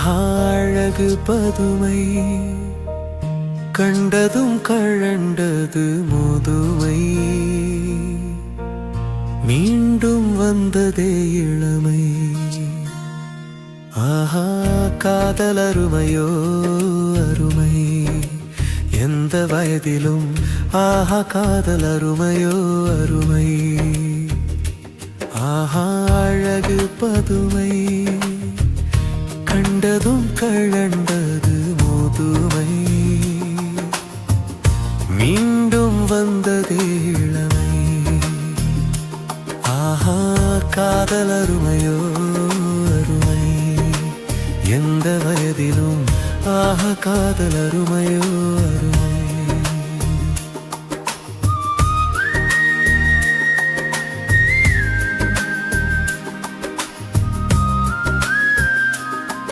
அழகு பதுமை கண்டதும் கழண்டது முதுமை மீண்டும் வந்ததே இளமை ஆஹா காதல் அருமையோ அருமை எந்த வயதிலும் ஆஹா காதல் அருமையோ அருமை ஆஹா அழகு பதுமை கண்டதும் கழண்டது முதுமை மீண்டும் வந்ததே இளமை ஆஹா காதல் அருமையோ அருமை எந்த வயதிலும் ஆஹா காதல் அருமையோ அருமை